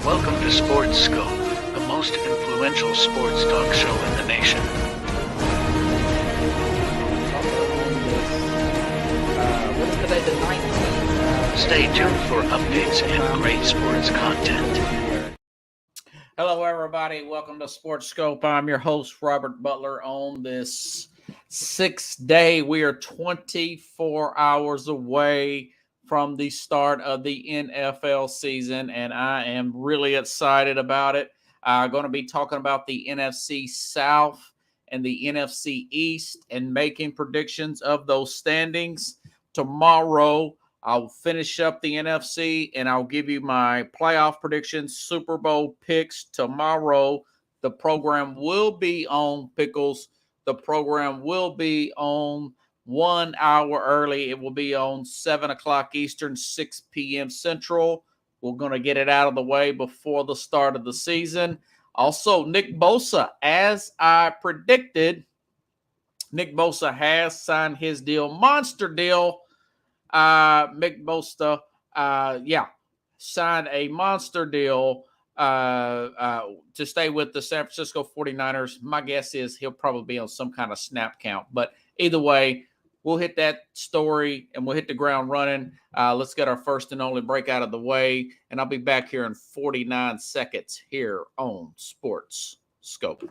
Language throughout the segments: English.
Welcome to Sports Scope, the most influential sports talk show in the nation. What is today, the 19th? Stay tuned for updates and great sports content. Hello, everybody. Welcome to Sports Scope. I'm your host, Robert Butler. On this sixth day, we are 24 hours away from the start of the NFL season, and I am really excited about it. I'm going to be talking about the NFC South and the NFC East and making predictions of those standings. Tomorrow, I'll finish up the NFC and I'll give you my playoff predictions, Super Bowl picks tomorrow. The program will be on Pickles. The program will be on 1 hour early. It will be on 7 o'clock Eastern, 6 p.m. Central. We're going to get it out of the way before the start of the season. Also, Nick Bosa, as I predicted, Nick Bosa has signed his deal, monster deal. Nick Bosa, signed a monster deal to stay with the San Francisco 49ers. My guess is he'll probably be on some kind of snap count. But either way, we'll hit that story and we'll hit the ground running. Let's get our first and only break out of the way. And I'll be back here in 49 seconds here on Sports Scope.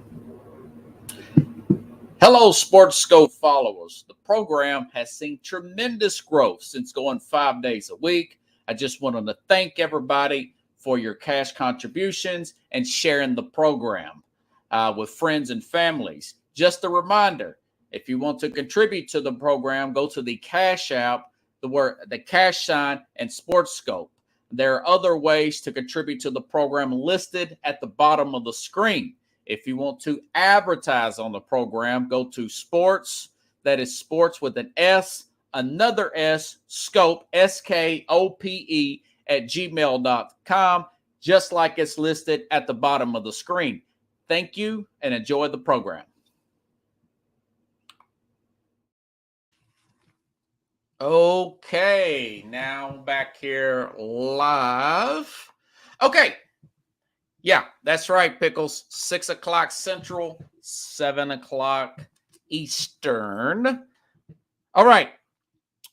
Hello, Sports Scope followers. The program has seen tremendous growth since going 5 days a week. I just wanted to thank everybody for your cash contributions and sharing the program with friends and families. Just a reminder, if you want to contribute to the program, go to the Cash App, the cash sign, and Sports Scope. There are other ways to contribute to the program listed at the bottom of the screen. If you want to advertise on the program, go to sports, that is sports with an S, another S, scope, SKOPE, at gmail.com, just like it's listed at the bottom of the screen. Thank you and enjoy the program. Okay, now back here live. Okay. Yeah, that's right, Pickles. 6 o'clock Central, 7 o'clock Eastern. All right,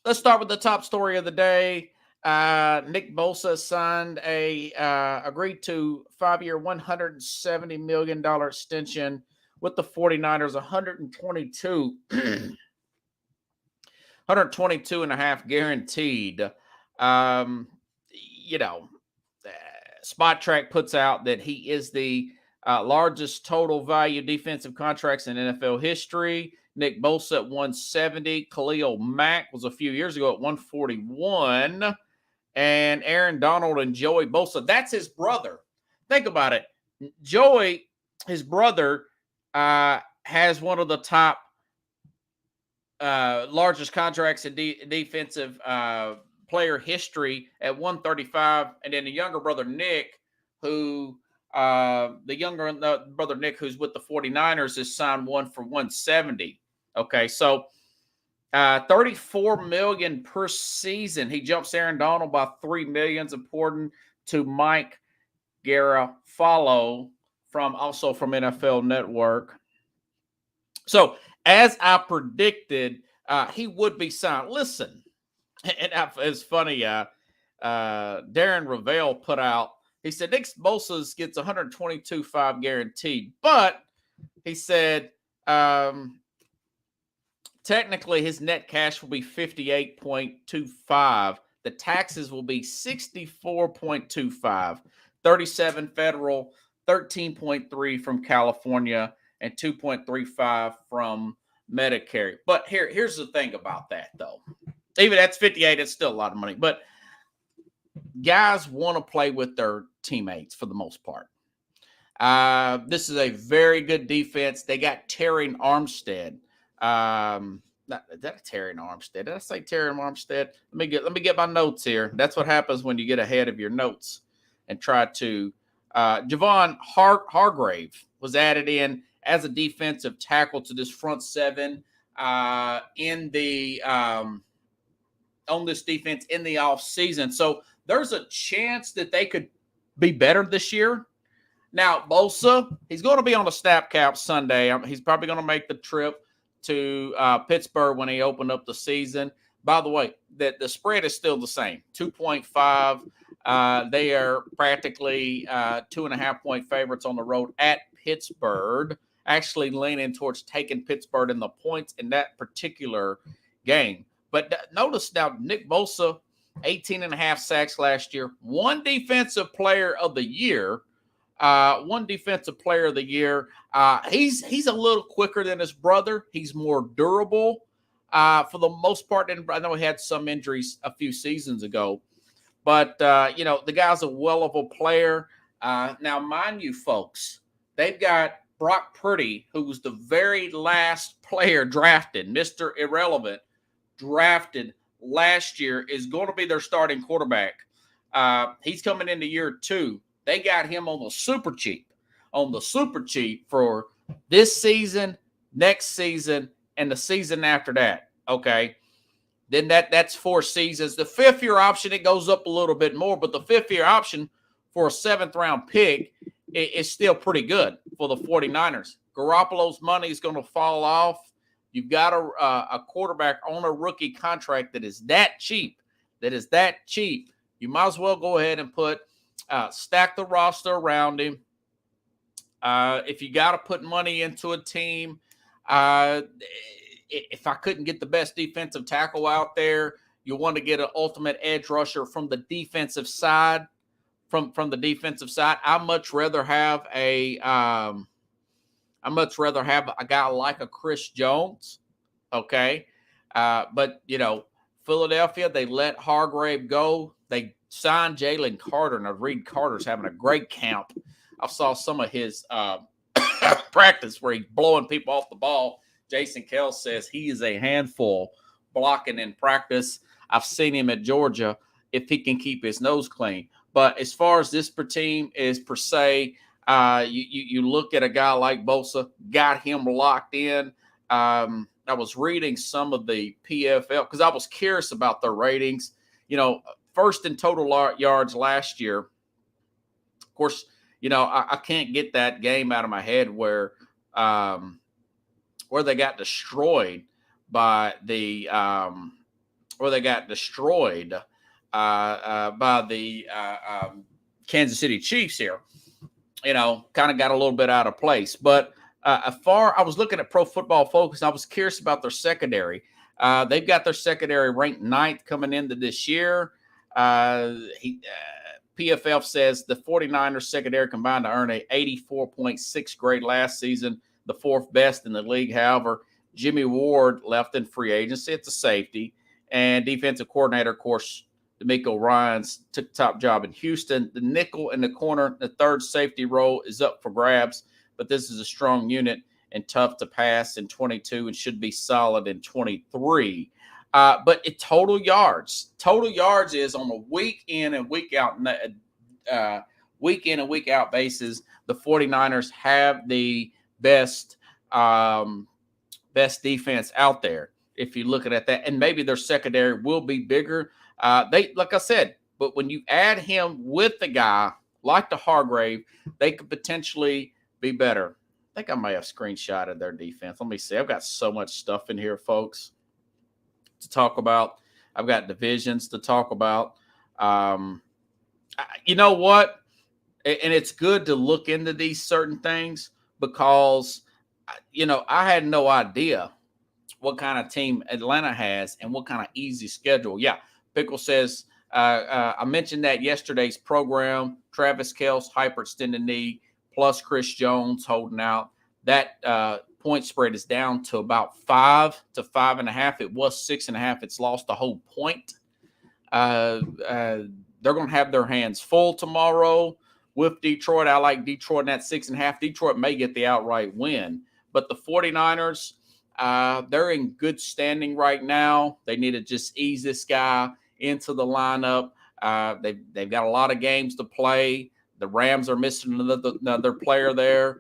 let's start with the top story of the day. Nick Bosa signed agreed to 5-year, $170 million extension with the 49ers, 122 and a half guaranteed. Spot Track puts out that he is the largest total value defensive contracts in NFL history. Nick Bosa at 170. Khalil Mack was a few years ago at 141. And Aaron Donald and Joey Bosa, that's his brother. Think about it. Joey, his brother, has one of the top largest contracts in defensive player history at 135, and then the younger brother Nick, who's with the 49ers, has signed one for 170. Okay, so $34 million per season. He jumps Aaron Donald by $3 million, according to Mike Garafolo from NFL Network. So as I predicted, he would be signed. Listen. And it's funny, Darren Ravel put out, he said, Nick Bosa gets 122.5 guaranteed, but he said, technically his net cash will be 58.25. The taxes will be 64.25, 37 federal, 13.3 from California, and 2.35 from Medicare. But here's the thing about that, though. Even that's 58, it's still a lot of money. But guys want to play with their teammates for the most part. This is a very good defense. They got Terry Armstead. Terry Armstead. Did I say Terry Armstead? Let me get my notes here. That's what happens when you get ahead of your notes and try to. Javon Hargrave was added in as a defensive tackle to this front seven in the on this defense in the offseason. So there's a chance that they could be better this year. Now, Bosa, he's going to be on the snap count Sunday. He's probably going to make the trip to Pittsburgh when he opened up the season. By the way, the spread is still the same, 2.5. They are practically 2.5-point favorites on the road at Pittsburgh, actually leaning towards taking Pittsburgh in the points in that particular game. But notice now, Nick Bosa, 18.5 sacks last year, one defensive player of the year. He's a little quicker than his brother. He's more durable for the most part. And I know he had some injuries a few seasons ago, but the guy's a well of a player. Now, mind you, folks, they've got Brock Purdy, who was the very last player drafted, Mr. Irrelevant, drafted last year, is going to be their starting quarterback. He's coming into year 2. They got him on the super cheap for this season, next season, and the season after that. Okay. Then that's 4 seasons. The 5th-year option, it goes up a little bit more, but the 5th-year option for a 7th-round pick is still pretty good for the 49ers. Garoppolo's money is going to fall off. You've got a quarterback on a rookie contract that is that cheap. You might as well go ahead and stack the roster around him. If you got to put money into a team, if I couldn't get the best defensive tackle out there, you want to get an ultimate edge rusher from the defensive side. From the defensive side, I'd much rather have a guy like a Chris Jones. Okay, but Philadelphia, they let Hargrave go. They signed Jalen Carter, and Reed Carter's having a great camp. I saw some of his practice where he's blowing people off the ball. Jason Kell says he is a handful blocking in practice. I've seen him at Georgia if he can keep his nose clean. But as far as this team is per se, you look at a guy like Bosa, got him locked in. I was reading some of the PFL because I was curious about their ratings. First in total yards last year. Of course, I can't get that game out of my head where they got destroyed by the Kansas City Chiefs here. Kind of got a little bit out of place. But I was looking at Pro Football Focus, and I was curious about their secondary. They've got their secondary ranked 9th coming into this year. PFF says the 49ers secondary combined to earn a 84.6 grade last season, the 4th best in the league. However, Jimmy Ward left in free agency. It's a safety. And defensive coordinator, of course, DeMeco Ryans took the top job in Houston. The nickel in the corner, the 3rd safety role is up for grabs, but this is a strong unit and tough to pass in 22 and should be solid in 23. But total yards is on a week in and week out basis. The 49ers have the best defense out there. If you're looking at that, and maybe their secondary will be bigger. Like I said, but when you add him with the guy like the Hargrave, they could potentially be better. I think I may have screenshotted their defense. Let me see. I've got so much stuff in here, folks, to talk about. I've got divisions to talk about. You know what? And it's good to look into these certain things because, I had no idea what kind of team Atlanta has and what kind of easy schedule. Yeah, Pickle says, I mentioned that yesterday's program, Travis Kelce, hyperextended knee, plus Chris Jones holding out. That point spread is down to about 5 to 5.5. It was 6.5. It's lost a whole point. They're going to have their hands full tomorrow with Detroit. I like Detroit in that 6.5. Detroit may get the outright win. But the 49ers, they're in good standing right now. They need to just ease this guy into the lineup. They've got a lot of games to play. The Rams are missing another player there.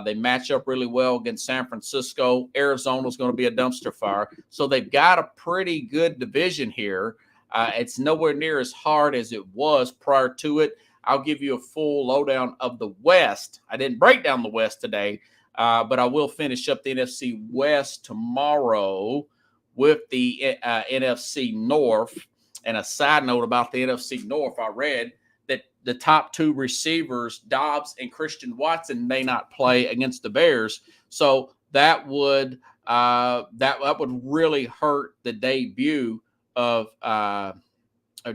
They match up really well against San Francisco. Arizona's going to be a dumpster fire. So they've got a pretty good division here. It's nowhere near as hard as it was prior to it. I'll give you a full lowdown of the West. I didn't break down the West today, but I will finish up the NFC West tomorrow with the NFC North. And a side note about the NFC North, I read that the top two receivers, Dobbs and Christian Watson, may not play against the Bears. So that would really hurt the debut of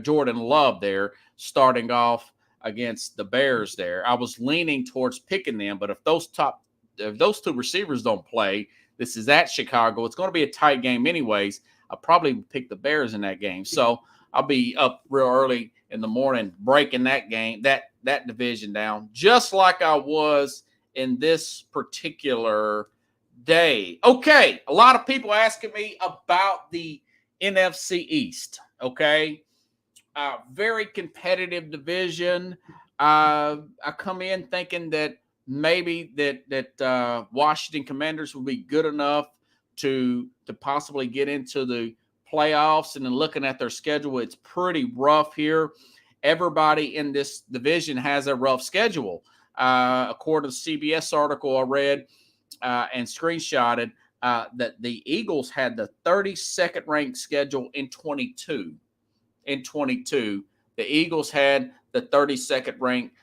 Jordan Love there, starting off against the Bears there. I was leaning towards picking them, but if those two receivers don't play, this is at Chicago. It's going to be a tight game anyways. I'll probably pick the Bears in that game. So I'll be up real early in the morning breaking that game, that division down, just like I was in this particular day. Okay, a lot of people asking me about the NFC East, okay? Very competitive division. I come in thinking that maybe that Washington Commanders will be good enough to possibly get into the playoffs. And then looking at their schedule, it's pretty rough here. Everybody in this division has a rough schedule. According to the CBS article I read and screenshotted, that the Eagles had the 32nd ranked schedule in 22. In 22, the Eagles had the 32nd ranked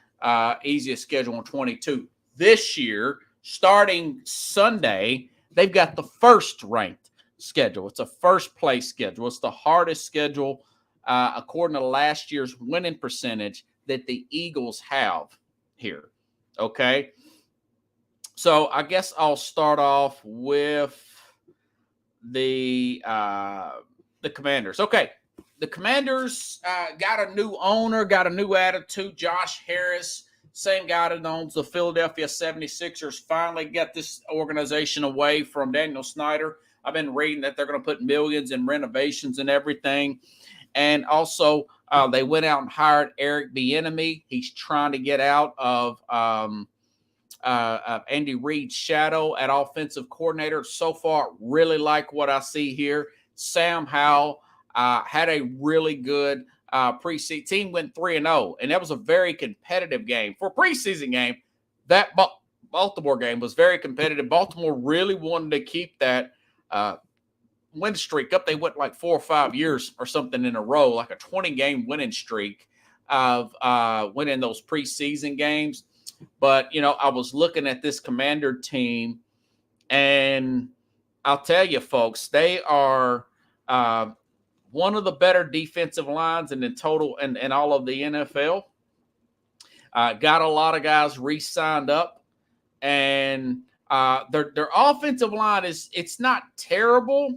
easiest schedule in 22. This year, starting Sunday, they've got the first ranked schedule. It's a first place schedule. It's the hardest schedule according to last year's winning percentage that the Eagles have here. Okay. So I guess I'll start off with the Commanders. Okay. The Commanders got a new owner, got a new attitude. Josh Harris, same guy that owns the Philadelphia 76ers, finally got this organization away from Daniel Snyder. I've been reading that they're going to put millions in renovations and everything. And also, they went out and hired Eric Bieniemy. He's trying to get out of Andy Reid's shadow at offensive coordinator. So far, really like what I see here. Sam Howell had a really good preseason. Team went 3-0, and that was a very competitive game. For a preseason game, that Baltimore game was very competitive. Baltimore really wanted to keep that win streak up. They went like 4 or 5 years or something in a row, like a 20-game winning streak of winning those preseason games. But, I was looking at this Commander team, and I'll tell you, folks, they are one of the better defensive lines in the total and all of the NFL. Got a lot of guys re-signed up, and their offensive line it's not terrible.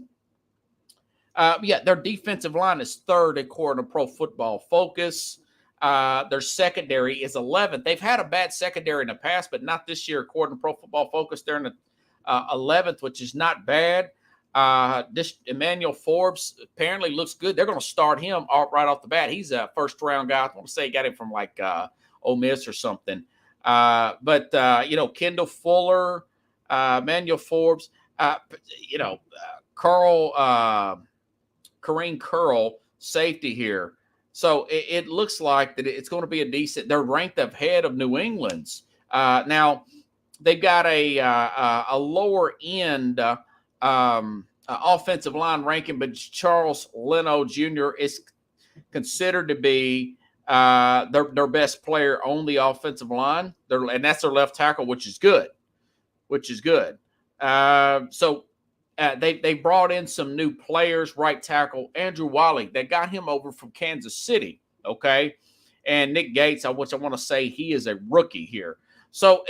Their defensive line is third according to Pro Football Focus. Their secondary is 11th. They've had a bad secondary in the past, but not this year according to Pro Football Focus. They're in the 11th, which is not bad. This Emmanuel Forbes apparently looks good. They're going to start him right off the bat. He's a first-round guy. I want to say he got him from like Ole Miss or something. But Kendall Fuller, Emmanuel Forbes, Kareem Curl, safety here. So it looks like that it's going to be a decent – they're ranked ahead of New England's. Now, they've got a lower-end offensive line ranking, but Charles Leno Jr. is considered to be their best player on the offensive line. And that's their left tackle, which is good. So they brought in some new players, right tackle Andrew Wiley. They got him over from Kansas City, okay? And Nick Gates, which I want to say he is a rookie here. So,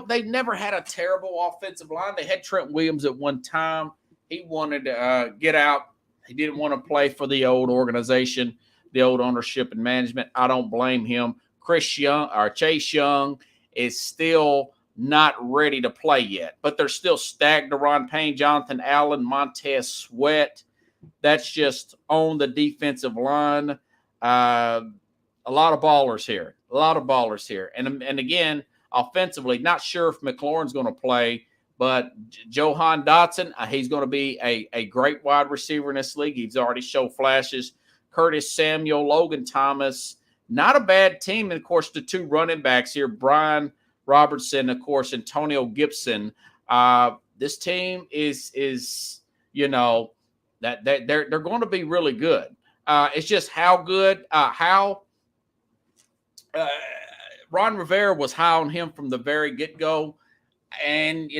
they've never had a terrible offensive line. They had Trent Williams at one time. He wanted to get out. He didn't want to play for the old organization, the old ownership and management. I don't blame him. Chase Young is still not ready to play yet, but they're still stacked. Deron Payne, Jonathan Allen, Montez Sweat. That's just on the defensive line. A lot of ballers here. And again, offensively, not sure if McLaurin's going to play, but Johan Dotson, he's going to be a great wide receiver in this league. He's already showed flashes. Curtis Samuel, Logan Thomas, not a bad team. And, of course, the two running backs here, Brian Robertson, of course, Antonio Gibson. This team is that they're going to be really good. It's just how good, Ron Rivera was high on him from the very get-go. And,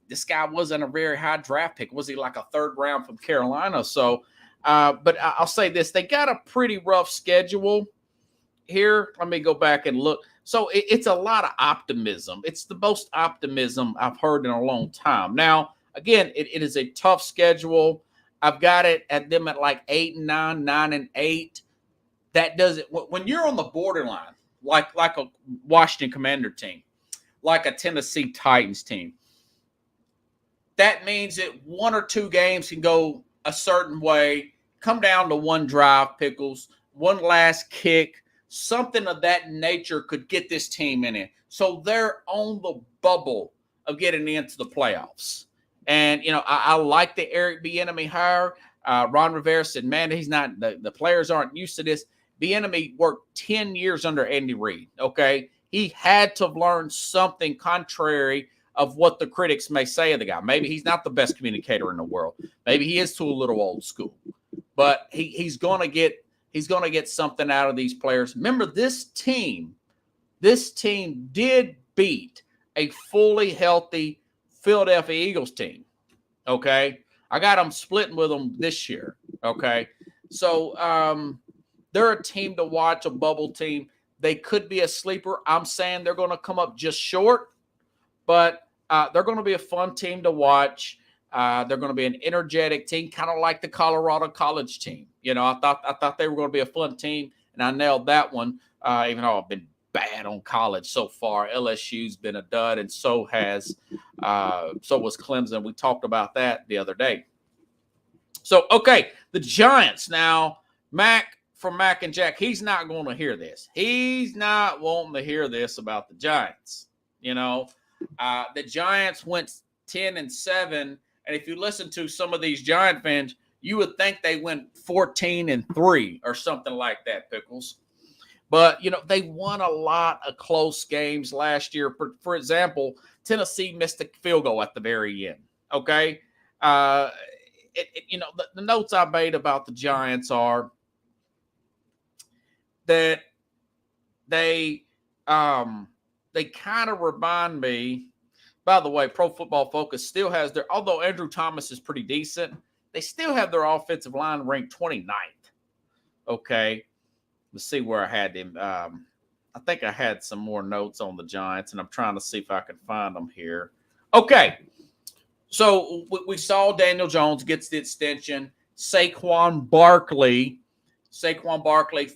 this guy wasn't a very high draft pick. Was he like a third round from Carolina? So, but I'll say this. They got a pretty rough schedule here. Let me go back and look. So it's a lot of optimism. It's the most optimism I've heard in a long time. Now, again, it is a tough schedule. I've got it at them at like 8-9, 9-8. That doesn't, when you're on the borderline, like a Washington Commander team, like a Tennessee Titans team, that means that one or two games can go a certain way, come down to one drive, Pickles, one last kick, something of that nature could get this team in it. So they're on the bubble of getting into the playoffs. And, I like the Eric Bieniemy hire. Ron Rivera said, man, he's not, the players aren't used to this. Bieniemy worked 10 years under Andy Reid, okay? He had to learn something contrary of what the critics may say of the guy. Maybe he's not the best communicator in the world. Maybe he is too a little old school. But he's going to get something out of these players. Remember, this team did beat a fully healthy Philadelphia Eagles team, okay? I got them splitting with them this year, okay? So they're a team to watch, a bubble team. They could be a sleeper. I'm saying they're going to come up just short, but they're going to be a fun team to watch. They're going to be an energetic team, kind of like the Colorado College team. I thought they were going to be a fun team, and I nailed that one, even though I've been bad on college so far. LSU's been a dud, and so was Clemson. We talked about that the other day. So, okay, the Giants. Now, from Mac and Jack, he's not going to hear this. He's not wanting to hear this about the Giants. The Giants went 10-7, and if you listen to some of these Giant fans, you would think they went 14-3 or something like that, Pickles. But, they won a lot of close games last year. For example, Tennessee missed a field goal at the very end, okay? The notes I made about the Giants are that they kind of remind me. By the way, Pro Football Focus still has although Andrew Thomas is pretty decent, they still have their offensive line ranked 29th. Okay. Let's see where I had him. I think I had some more notes on the Giants, and I'm trying to see if I can find them here. Okay. So we saw Daniel Jones gets the extension. Saquon Barkley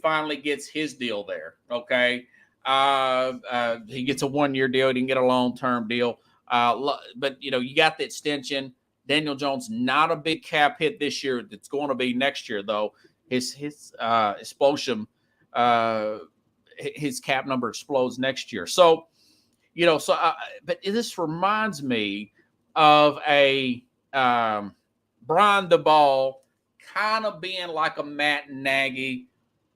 finally gets his deal there. Okay. He gets a 1-year deal. He didn't get a long-term deal. But, you got the extension. Daniel Jones, not a big cap hit this year. It's going to be next year, though. His explosion, his cap number explodes next year. So, but this reminds me of a Brian DeBall kind of being like a Matt Nagy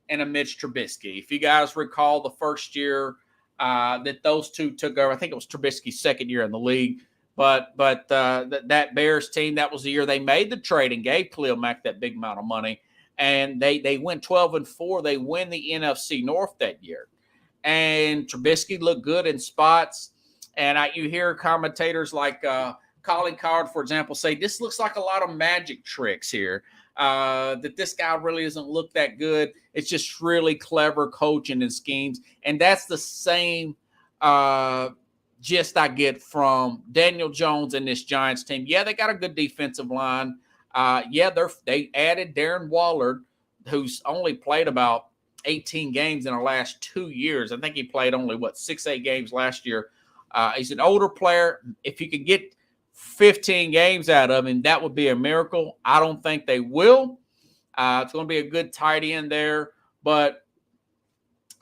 and a Mitch Trubisky. If you guys recall the first year that those two took over, I think it was Trubisky's second year in the league. But that Bears team, that was the year they made the trade and gave Khalil Mack that big amount of money. And they went 12-4. They win the NFC North that year. And Trubisky looked good in spots. And you hear commentators like Colin Coward, for example, say, this looks like a lot of magic tricks here. That this guy really doesn't look that good. It's just really clever coaching and schemes. And that's the same gist I get from Daniel Jones and this Giants team. Yeah, they got a good defensive line. They added Darren Waller, who's only played about 18 games in the last 2 years. I think he played only, 6-8 games last year. He's an older player. If you could get 15 games out of him, that would be a miracle. I don't think they will. It's going to be a good tight end there. But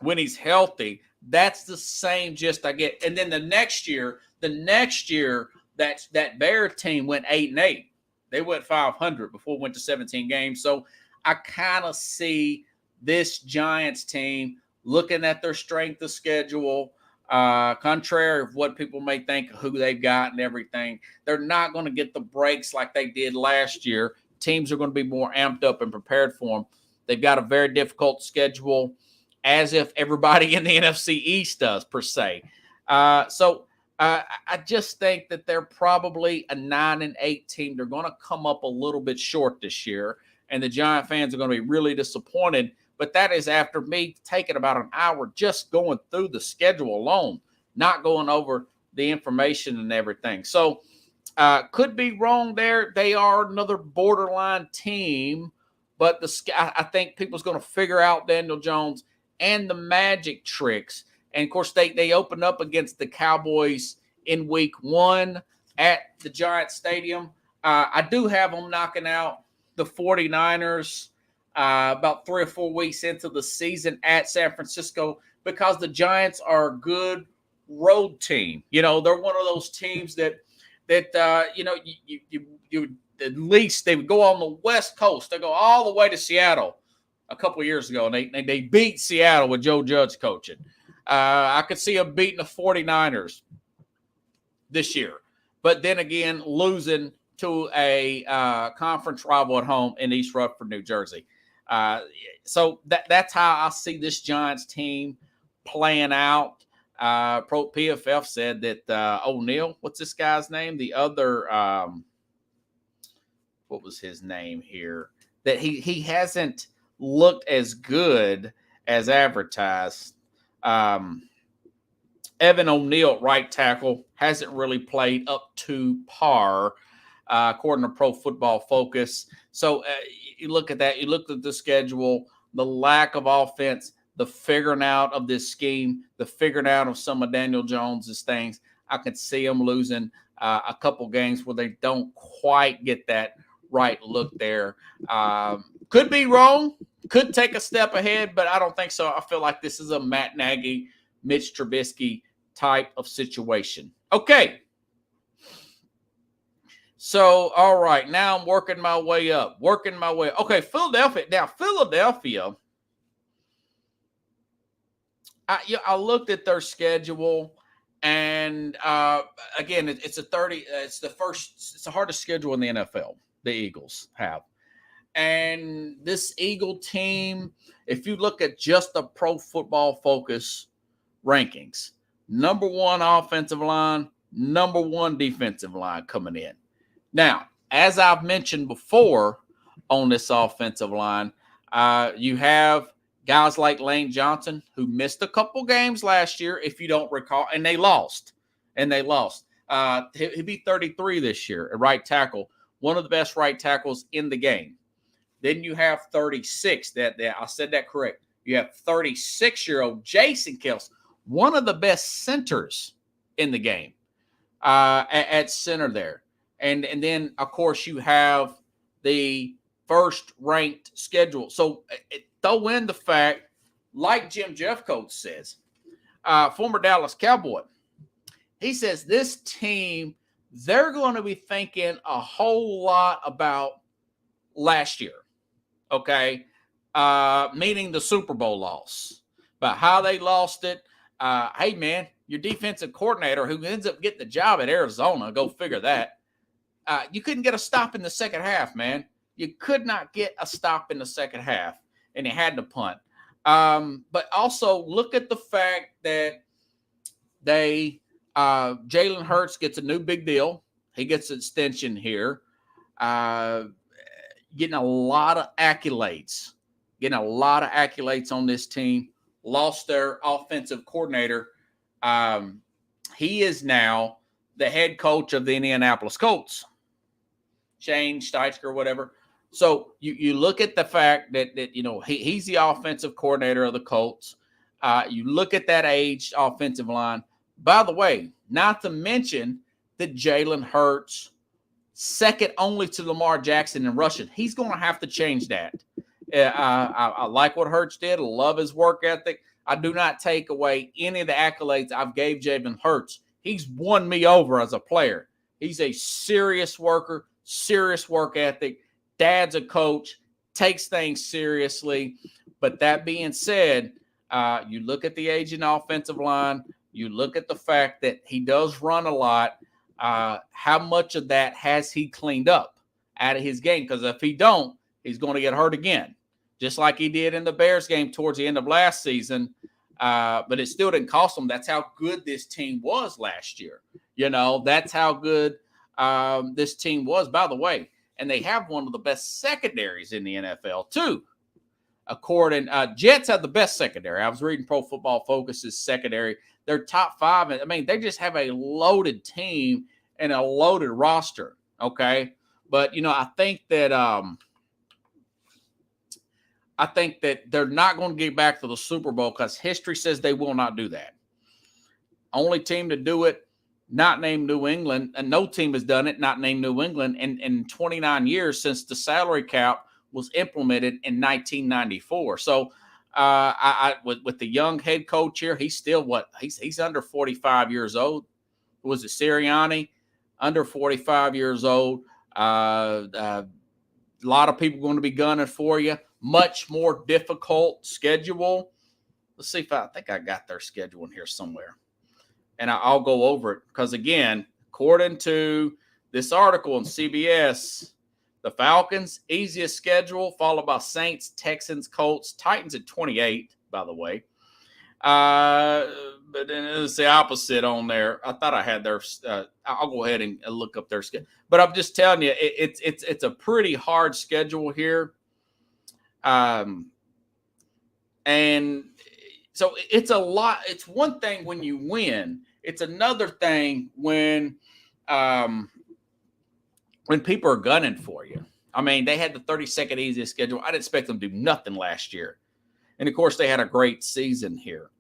when he's healthy, that's the same gist I get. And then the next year, that Bear team went 8-8. They went 500 before it went to 17 games. So I kind of see this Giants team looking at their strength of schedule, contrary of what people may think of who they've got and everything, they're not going to get the breaks like they did last year. Teams are going to be more amped up and prepared for them. They've got a very difficult schedule, as if everybody in the NFC East does, per se. So I just think that they're probably a 9-8 team. They're going to come up a little bit short this year, and the Giant fans are going to be really disappointed. But that is after me taking about an hour just going through the schedule alone, not going over the information and everything. So could be wrong there. They are another borderline team, but I think people's going to figure out Daniel Jones and the magic tricks. And, of course, they opened up against the Cowboys in week 1 at the Giant Stadium. I do have them knocking out the 49ers about 3 or 4 weeks into the season at San Francisco, because the Giants are a good road team. You know, they're one of those teams that you at least they would go on the West Coast. They go all the way to Seattle a couple of years ago, and they beat Seattle with Joe Judge coaching. I could see them beating the 49ers this year, but then again, losing to a conference rival at home in East Rutherford, New Jersey. So that's how I see this Giants team playing out. Pro PFF said that O'Neal, what's this guy's name? The other, what was his name here? That he hasn't looked as good as advertised. Evan O'Neal, right tackle, hasn't really played up to par, according to Pro Football Focus. So you look at that, you look at the schedule, the lack of offense, the figuring out of this scheme, the figuring out of some of Daniel Jones's things. I could see them losing a couple games where they don't quite get that right look there. Could be wrong, could take a step ahead, but I don't think so. I feel like this is a Matt Nagy, Mitch Trubisky type of situation. Okay. So, all right, now I'm working my way up. Okay, Philadelphia. Now, Philadelphia, I looked at their schedule, and again, it's the hardest schedule in the NFL the Eagles have. And this Eagle team, if you look at just the Pro Football Focus rankings, number 1 offensive line, number 1 defensive line coming in. Now, as I've mentioned before on this offensive line, you have guys like Lane Johnson, who missed a couple games last year, if you don't recall, and they lost. He'll be 33 this year at right tackle, one of the best right tackles in the game. Then you have 36. I said that correct. You have 36-year-old Jason Kelce, one of the best centers in the game at center there. And then, of course, you have the first-ranked schedule. So throw in the fact, like Jim Jeffcoat says, former Dallas Cowboy, he says this team, they're going to be thinking a whole lot about last year, okay? Meaning the Super Bowl loss, about how they lost it. Hey, man, your defensive coordinator who ends up getting the job at Arizona, go figure that. You couldn't get a stop in the second half, man. You could not get a stop in the second half, and he had to punt. But also look at the fact that Jalen Hurts gets a new big deal. He gets an extension here, getting a lot of accolades on this team. Lost their offensive coordinator. He is now the head coach of the Indianapolis Colts, Shane Steichen or whatever. So you look at the fact that he's the offensive coordinator of the Colts. You look at that aged offensive line. By the way, not to mention that Jalen Hurts, second only to Lamar Jackson in rushing. He's going to have to change that. I like what Hurts did. I love his work ethic. I do not take away any of the accolades I've gave Jalen Hurts. He's won me over as a player. He's a serious worker, serious work ethic. Dad's a coach, takes things seriously. But that being said, You look at the aging offensive line. You look at the fact that he does run a lot. How much of that has he cleaned up out of his game? Because if he don't, he's going to get hurt again, just like he did in the Bears game towards the end of last season. But it still didn't cost him. That's how good this team was last year. That's how good this team was, by the way. And they have one of the best secondaries in the NFL, too. According, Jets have the best secondary. I was reading Pro Football Focus's secondary. They're top 5. I mean, they just have a loaded team and a loaded roster. Okay, but I think that they're not going to get back to the Super Bowl because history says they will not do that. Only team to do it, not named New England, and no team has done it, not named New England, in 29 years since the salary cap was implemented in 1994. So with the young head coach here, he's still he's under 45 years old. Was it Sirianni? Under 45 years old. A lot of people going to be gunning for you. Much more difficult schedule. Let's see if I think I got their schedule in here somewhere. And I'll go over it because, again, according to this article on CBS, the Falcons, easiest schedule, followed by Saints, Texans, Colts, Titans at 28, by the way. But then it's the opposite on there. I thought I had their I'll go ahead and look up their schedule. But I'm just telling you, it's a pretty hard schedule here. And so it's a lot. It's one thing when you win. It's another thing when people are gunning for you. I mean, they had the 32nd easiest schedule. I didn't expect them to do nothing last year. And, of course, they had a great season here.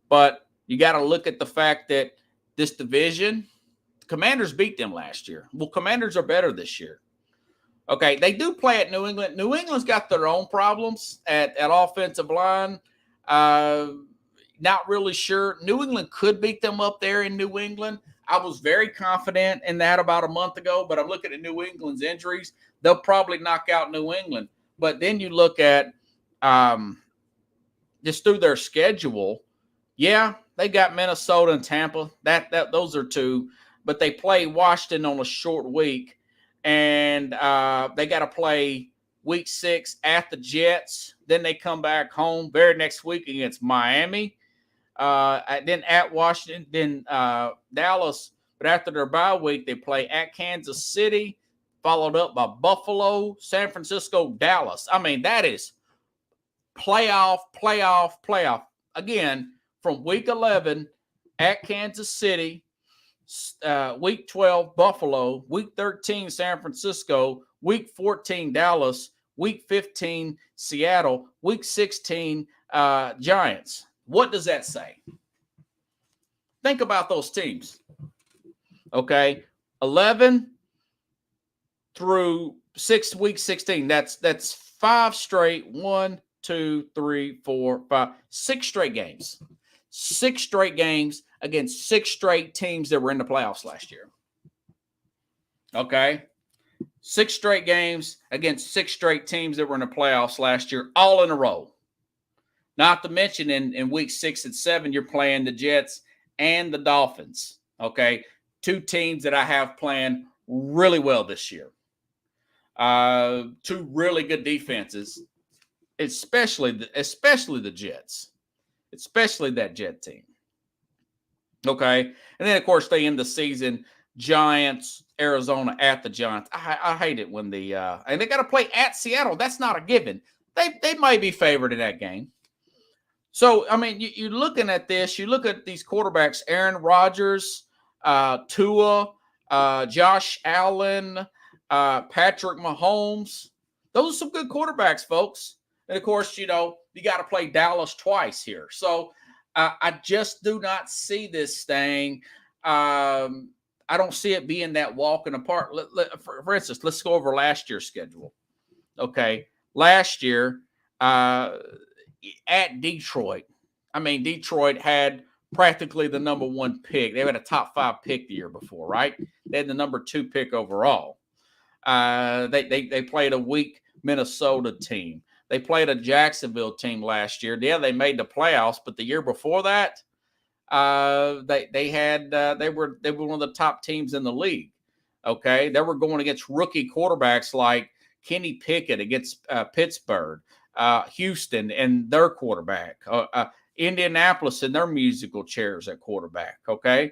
But you got to look at the fact that this division, Commanders beat them last year. Well, Commanders are better this year. Okay, they do play at New England. New England's got their own problems at offensive line. Not really sure. New England could beat them up there in New England. I was very confident in that about a month ago, but I'm looking at New England's injuries. They'll probably knock out New England. But then you look at just through their schedule, yeah, they got Minnesota and Tampa. Those are two. But they play Washington on a short week, and they got to play week 6 at the Jets. Then they come back home very next week against Miami. Then at Washington, then Dallas. But after their bye week, they play at Kansas City, followed up by Buffalo, San Francisco, Dallas. I mean, that is playoff. Again, from week 11 at Kansas City, week 12, Buffalo, week 13, San Francisco, week 14, Dallas, week 15, Seattle, week 16, Giants. What does that say? Think about those teams. Okay, 11 through week 16. That's 5 straight. 1, 2, 3, 4, 5, 6 straight games. 6 straight games against 6 straight teams that were in the playoffs last year. Okay, 6 straight games against 6 straight teams that were in the playoffs last year, all in a row. Not to mention in week 6 and 7, you're playing the Jets and the Dolphins. Okay, 2 teams that I have playing really well this year. 2 really good defenses, especially the Jets, especially that Jet team. Okay, and then of course they end the season Giants, Arizona at the Giants. I hate it when and they got to play at Seattle. That's not a given. They might be favored in that game. So, I mean, you're looking at this. You look at these quarterbacks, Aaron Rodgers, Tua, Josh Allen, Patrick Mahomes. Those are some good quarterbacks, folks. And, of course, you got to play Dallas twice here. So, I just do not see this thing. I don't see it being that walk in the park. For instance, let's go over last year's schedule. Okay, last year, at Detroit. I mean, Detroit had practically the number 1 pick. They had a top 5 pick the year before, right? They had the number 2 pick overall. They played a weak Minnesota team. They played a Jacksonville team last year. Yeah, they made the playoffs, but the year before that, they were one of the top teams in the league. Okay, they were going against rookie quarterbacks like Kenny Pickett against Pittsburgh, Houston and their quarterback, Indianapolis and their musical chairs at quarterback. Okay,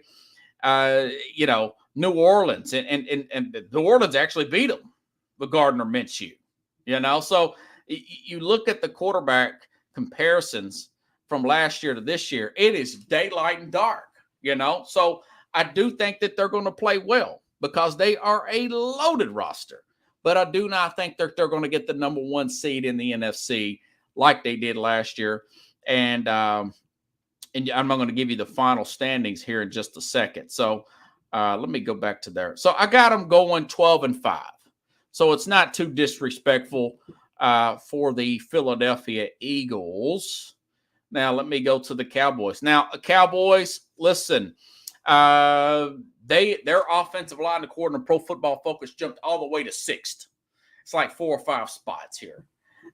New Orleans and New Orleans actually beat them with Gardner Minshew. So you look at the quarterback comparisons from last year to this year, it is daylight and dark, So I do think that they're going to play well because they are a loaded roster. But I do not think they're going to get the number one seed in the NFC like they did last year. And I'm going to give you the final standings here in just a second. So let me go back to there. So I got them going 12-5. So it's not too disrespectful for the Philadelphia Eagles. Now, let me go to the Cowboys. Now, Cowboys, listen, their offensive line, according to Pro Football Focus, jumped all the way to 6th. It's like 4 or 5 spots here.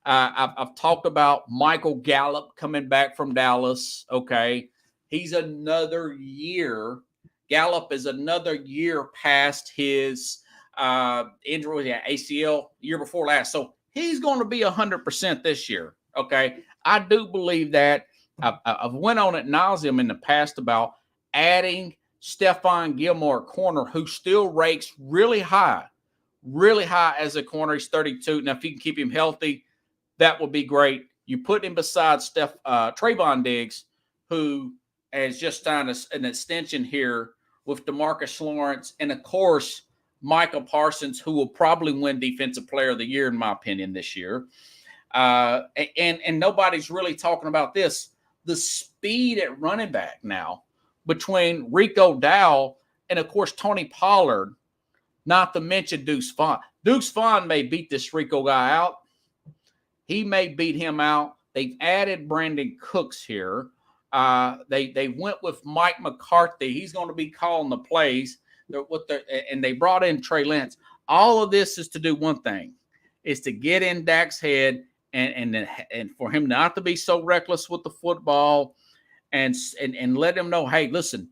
I've talked about Michael Gallup coming back from Dallas. Okay, he's another year. Gallup is another year past his injury with the ACL year before last. So he's going to be 100% this year. Okay, I do believe that. I've went on ad nauseum in the past about adding Stephon Gilmore, corner, who still ranks really high as a corner. He's 32. Now, if you can keep him healthy, that would be great. You put him beside Trayvon Diggs, who has just signed an extension here with DeMarcus Lawrence, and of course, Michael Parsons, who will probably win Defensive Player of the Year, in my opinion, this year. And nobody's really talking about this. The speed at running back now between Rico Dowdle and, of course, Tony Pollard, not to mention Deuce Vaughn. Deuce Vaughn may beat this Rico guy out. He may beat him out. They've added Brandon Cooks here. They went with Mike McCarthy. He's going to be calling the plays. And they brought in Trey Lance. All of this is to do one thing, is to get in Dak's head and for him not to be so reckless with the football and let him know, hey, listen,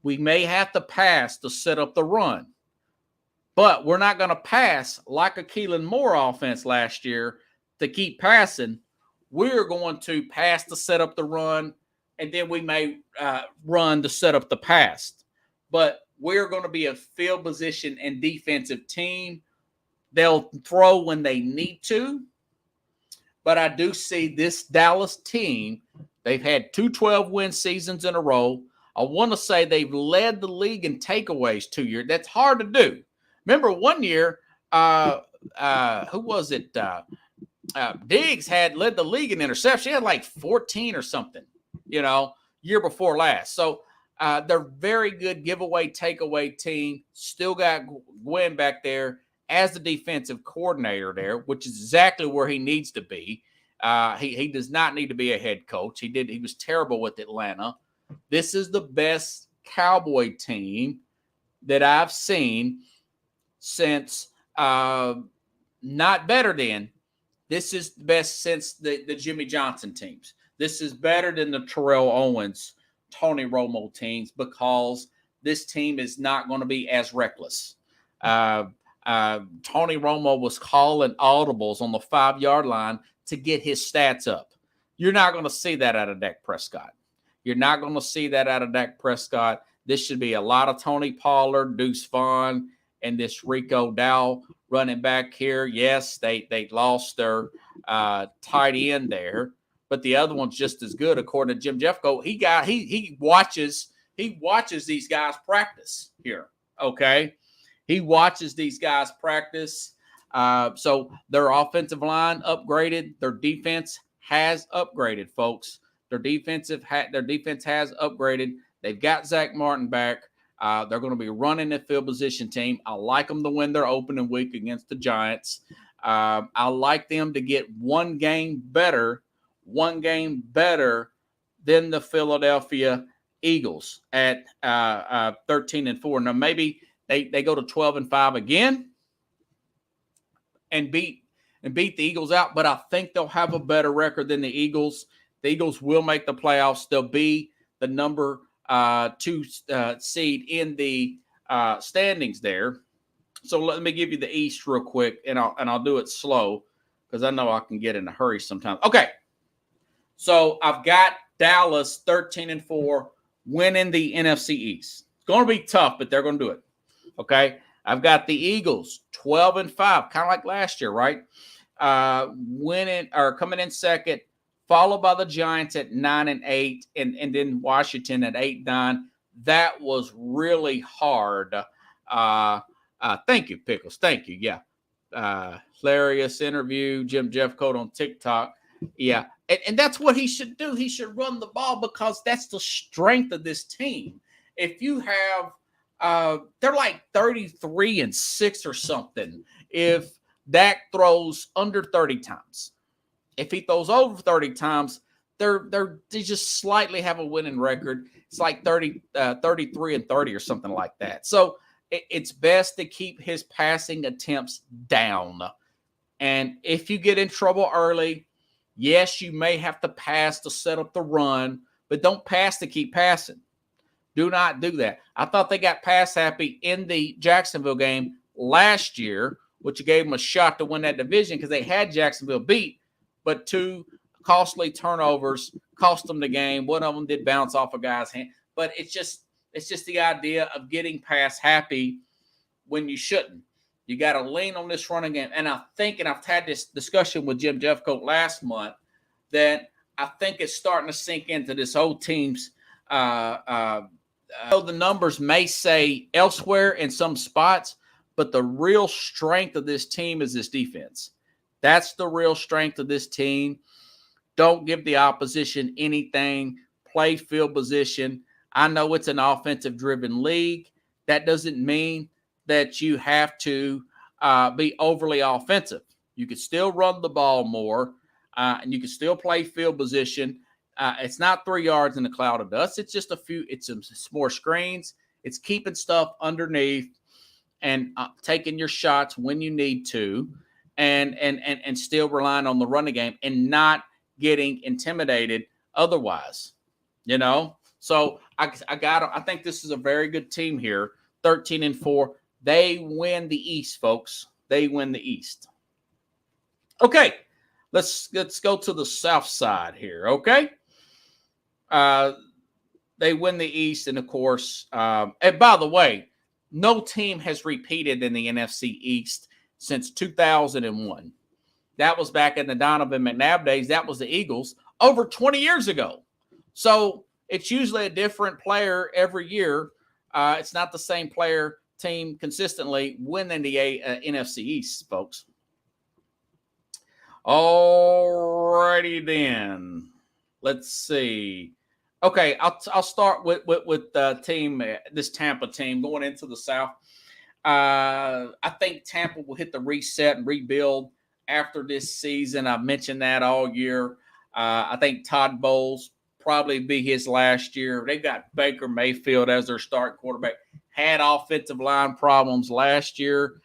we may have to pass to set up the run, but we're not going to pass like a Keelan Moore offense last year to keep passing. We're going to pass to set up the run, and then we may run to set up the pass. But we're going to be a field position and defensive team. They'll throw when they need to. But I do see this Dallas team, they've had 2 12-win seasons in a row. I want to say they've led the league in takeaways 2 years. That's hard to do. Remember one year, who was it? Diggs had led the league in interception. He had like 14 or something, year before last. So they're very good giveaway, takeaway team. Still got Gwen back there as the defensive coordinator there, which is exactly where he needs to be. He does not need to be a head coach. He was terrible with Atlanta. This is the best Cowboy team that I've seen since not better than. This is the best since the Jimmy Johnson teams. This is better than the Terrell Owens, Tony Romo teams, because this team is not going to be as reckless. Tony Romo was calling audibles on the 5-yard line to get his stats up. You're not going to see that out of Dak Prescott. You're not going to see that out of Dak Prescott. This should be a lot of Tony Pollard, Deuce Vaughn, and this Rico Dowdle running back here. Yes, they lost their tight end there, but the other one's just as good, according to Jim Jeffcoat. He watches these guys practice here. Okay, he watches these guys practice. So their offensive line upgraded. Their defense has upgraded, folks. Their defense has upgraded. They've got Zach Martin back. They're going to be running a field position team. I like them to win their opening week against the Giants. I like them to get one game better than the Philadelphia Eagles at 13-4. Now, maybe they go to 12-5 again and beat and beat the Eagles out, but I think they'll have a better record than the Eagles. The Eagles will make the playoffs. They'll be the number 2 seed in the standings there. So let me give you the East real quick, and I'll do it slow because I know I can get in a hurry sometimes. Okay, so I've got Dallas 13-4 winning the NFC East. It's going to be tough, but they're going to do it. Okay, I've got the Eagles 12-5, kind of like last year, right? Winning or coming in second, followed by the Giants at 9-8, and then Washington at 8-9. That was really hard. Thank you, Pickles. Thank you. Yeah. Hilarious interview, Jim Jeffcoat on TikTok. Yeah. And that's what he should do. He should run the ball because that's the strength of this team. If you have, they're like 33-6 or something. If Dak throws under 30 times, if he throws over 30 times, they just slightly have a winning record. It's like 33-30 or something like that. So it's best to keep his passing attempts down. And if you get in trouble early, yes, you may have to pass to set up the run, but don't pass to keep passing. Do not do that. I thought they got pass happy in the Jacksonville game last year, which gave them a shot to win that division because they had Jacksonville beat, but 2 costly turnovers cost them the game. One of them did bounce off a guy's hand, but it's just the idea of getting pass happy when you shouldn't. You got to lean on this running game. And I think, and I've had this discussion with Jim Jeffcoat last month, that I think it's starting to sink into this whole team's the numbers may say elsewhere in some spots, but the real strength of this team is this defense. That's the real strength of this team. Don't give the opposition anything. Play field position. I know it's an offensive-driven league. That doesn't mean that you have to be overly offensive. You can still run the ball more, and you can still play field position. It's not 3 yards in a cloud of dust. It's just it's some more screens. It's keeping stuff underneath and taking your shots when you need to, and still relying on the running game and not getting intimidated otherwise. So I think this is a very good team here. 13-4. They win the East, folks. They win the East. Okay, let's go to the South side here. Okay. They win the East, and of course, and by the way, no team has repeated in the NFC East since 2001. That was back in the Donovan McNabb days. That was the Eagles over 20 years ago. So it's usually a different player every year. It's not the same team consistently winning the NFC East, folks. Alrighty then. Let's see. Okay, I'll start with the team, this Tampa team going into the South. I think Tampa will hit the reset and rebuild after this season. I've mentioned that all year. I think Todd Bowles probably be his last year. They've got Baker Mayfield as their starting quarterback. Had offensive line problems last year.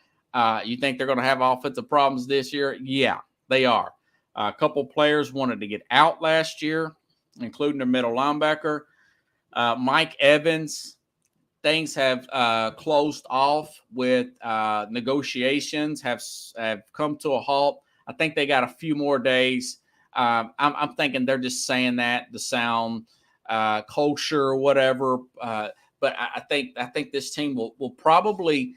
You think they're going to have offensive problems this year? Yeah, they are. A couple players wanted to get out last year, including their middle linebacker. Mike Evans, things have closed off with negotiations, have come to a halt. I think they got a few more days. I'm thinking they're just saying that to sound kosher or whatever. But I think this team will probably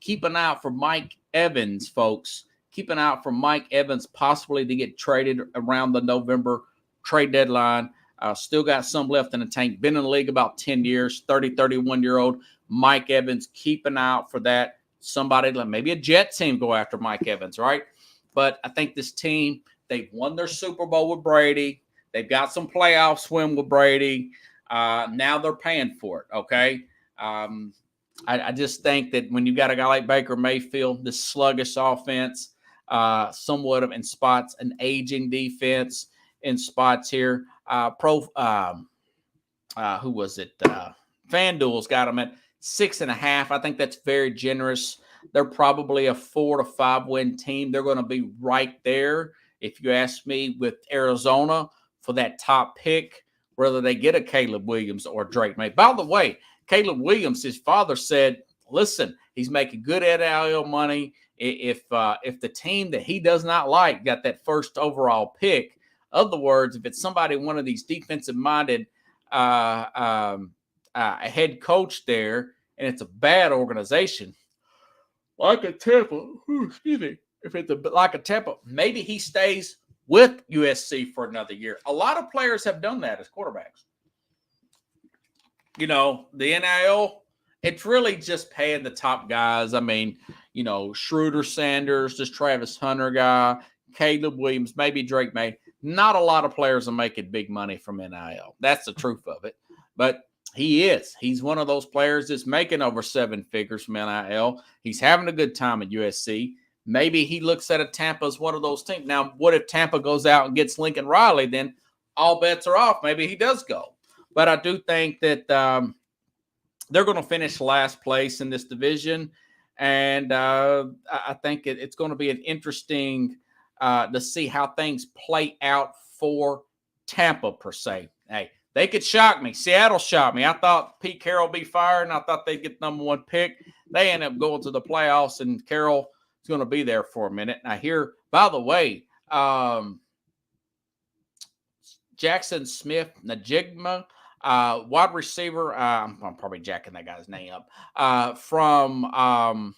keep an eye out for Mike Evans, folks. Keep an eye out for Mike Evans possibly to get traded around the November trade deadline. Still got some left in the tank. Been in the league about 10 years, 31-year-old Mike Evans. Keep an eye out for that. Somebody, maybe a Jet team go after Mike Evans, right? But I think this team, they've won their Super Bowl with Brady. They've got some playoff swim with Brady. Now they're paying for it, okay? I just think that when you got a guy like Baker Mayfield, this sluggish offense, somewhat of in spots, an aging defense in spots here. Who was it? FanDuel's got them at 6.5. I think that's very generous. they're probably a 4 to 5 win team. They're going to be right there, if you ask me, with Arizona for that top pick, whether they get a Caleb Williams or Drake May. By the way, Caleb Williams, his father said, listen, he's making good NIL money. If the team that he does not like got that first overall pick, other words, if it's somebody, one of these defensive-minded head coach there, and it's a bad organization, like a Tampa, if it's like a Tampa, maybe he stays with USC for another year. A lot of players have done that as quarterbacks. The NIL, it's really just paying the top guys. I mean, Schroeder Sanders, this Travis Hunter guy, Caleb Williams, maybe Drake May. Not a lot of players are making big money from NIL. That's the truth of it. But he is. He's one of those players that's making over 7 figures from NIL. He's having a good time at USC. Maybe he looks at a Tampa as one of those teams. Now, what if Tampa goes out and gets Lincoln Riley? Then all bets are off. Maybe he does go. But I do think that they're going to finish last place in this division. And I think it's going to be an interesting to see how things play out for Tampa, per se. Hey, they could shock me. Seattle shocked me. I thought Pete Carroll would be fired, and I thought they'd get the number 1 pick. They end up going to the playoffs, and Carroll is going to be there for a minute. And I hear, by the way, Jackson Smith Najigma, wide receiver, I'm probably jacking that guy's name up, from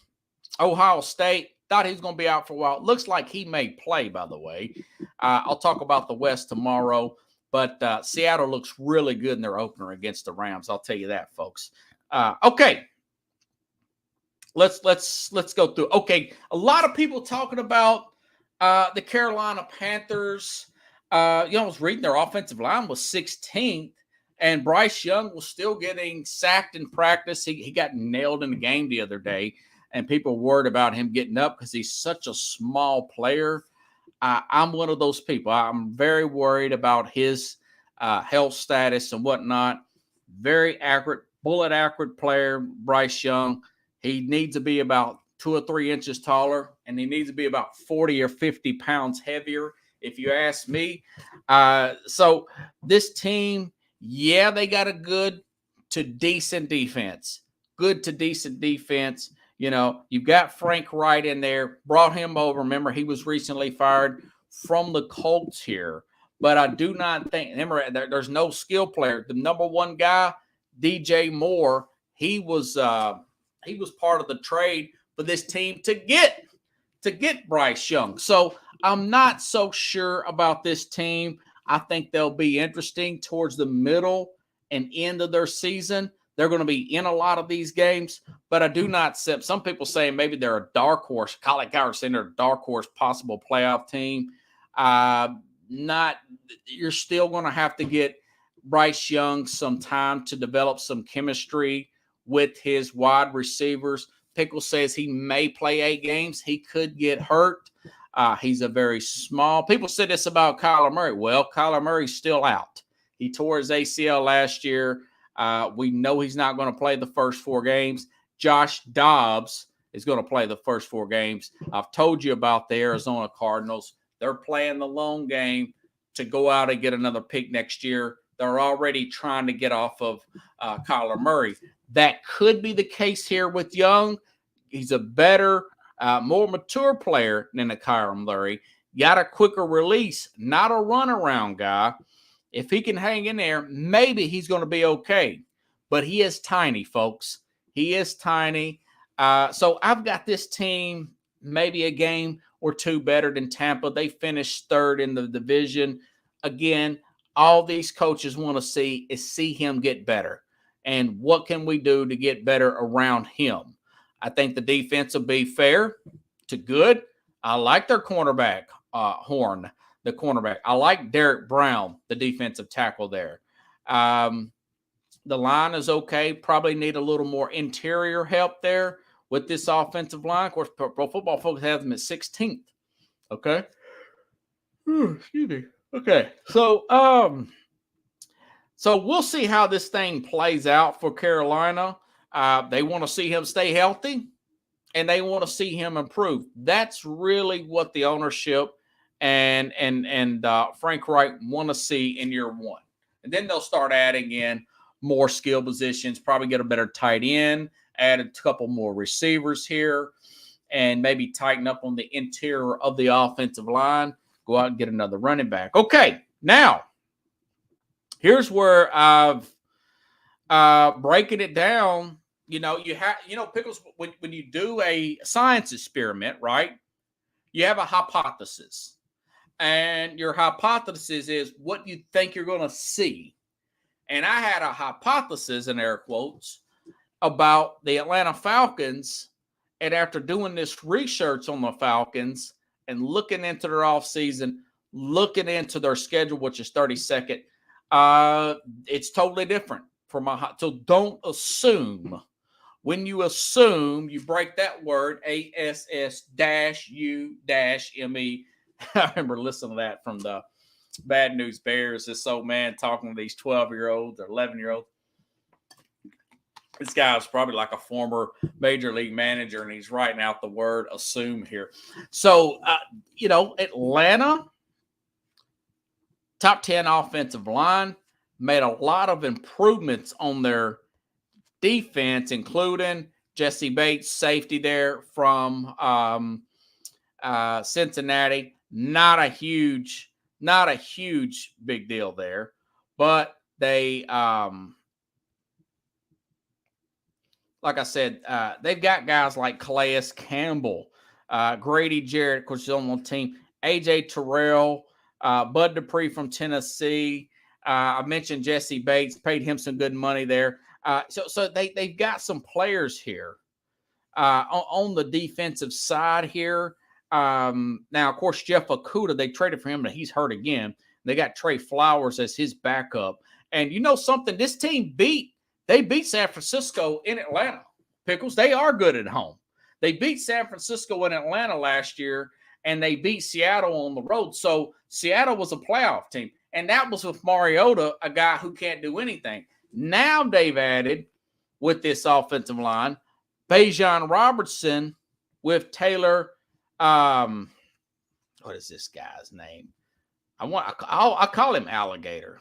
Ohio State. Thought he was going to be out for a while. Looks like he may play, by the way. I'll talk about the West tomorrow, but Seattle looks really good in their opener against the Rams. I'll tell you that, folks. Okay. Let's go through. Okay, a lot of people talking about the Carolina Panthers. I was reading their offensive line was 16th, and Bryce Young was still getting sacked in practice. He got nailed in the game the other day, and people worried about him getting up because he's such a small player. I'm one of those people. I'm very worried about his health status and whatnot. Very accurate, bullet accurate player, Bryce Young. He needs to be about 2 or 3 inches taller, and he needs to be about 40 or 50 pounds heavier, if you ask me. So this team, yeah, they got a good to decent defense. Good to decent defense. You've got Frank Wright in there. Brought him over. Remember, he was recently fired from the Colts here. But I do not think, remember, there's no skill player. The number 1 guy, DJ Moore, he was part of the trade for this team to get Bryce Young. So I'm not so sure about this team. I think they'll be interesting towards the middle and end of their season. They're going to be in a lot of these games, but I do not – some people say maybe they're a dark horse. Colin Coward saying they're a dark horse possible playoff team. You're still going to have to get Bryce Young some time to develop some chemistry with his wide receivers. Pickle says he may play 8 games. He could get hurt. He's a very small – people said this about Kyler Murray. Well, Kyler Murray's still out. He tore his ACL last year. We know he's not going to play the first 4 games. Josh Dobbs is going to play the first 4 games. I've told you about the Arizona Cardinals. They're playing the long game to go out and get another pick next year. They're already trying to get off of Kyler Murray. That could be the case here with Young. He's a better, more mature player than a Kyler Murray. Got a quicker release, not a runaround guy. If he can hang in there, maybe he's going to be okay. But he is tiny, folks. He is tiny. So I've got this team maybe a game or 2 better than Tampa. They finished 3rd in the division. Again, all these coaches want to see is see him get better. And what can we do to get better around him? I think the defense will be fair to good. I like their cornerback, Horn, the cornerback. I like Derek Brown, the defensive tackle there. The line is okay. Probably need a little more interior help there with this offensive line. Of course, Pro Football Focus has them at 16th. Okay. Excuse me. Okay. So we'll see how this thing plays out for Carolina. They want to see him stay healthy. and they want to see him improve. That's really what the ownership and Frank Reich want to see in year one. And then they'll start adding in more skill positions, probably get a better tight end, add a couple more receivers here, and maybe tighten up on the interior of the offensive line. Go out and get another running back. Okay, now here's where I've breaking it down. You know, Pickles, when you do a science experiment, right? You have a hypothesis. And your hypothesis is what you think you're going to see. And I had a hypothesis, in air quotes, about the Atlanta Falcons. And after doing this research on the Falcons and looking into their offseason, looking into their schedule, which is 32nd, it's totally different from so don't assume. When you assume, you break that word, ASS-U-ME. I remember listening to that from the Bad News Bears. This old man talking to these 12-year-olds or 11-year-olds. This guy was probably like a former major league manager, and he's writing out the word assume here. So, Atlanta, top 10 offensive line, made a lot of improvements on their defense, including Jesse Bates, safety there from Cincinnati. Not a huge big deal there, but they, like I said, they've got guys like Calais Campbell, Grady Jarrett, of course, is on the team, AJ Terrell, Bud Dupree from Tennessee. I mentioned Jesse Bates, paid him some good money there. So they've got some players here on the defensive side here. Now, of course, Jeff Okudah, they traded for him, but he's hurt again. They got Trey Flowers as his backup. And you know something? This team beat San Francisco in Atlanta. Pickles, they are good at home. They beat San Francisco in Atlanta last year, and they beat Seattle on the road. So Seattle was a playoff team. And that was with Mariota, a guy who can't do anything. Now they've added, with this offensive line, Bijan Robertson with Taylor. What is this guy's name? I call him Alligator.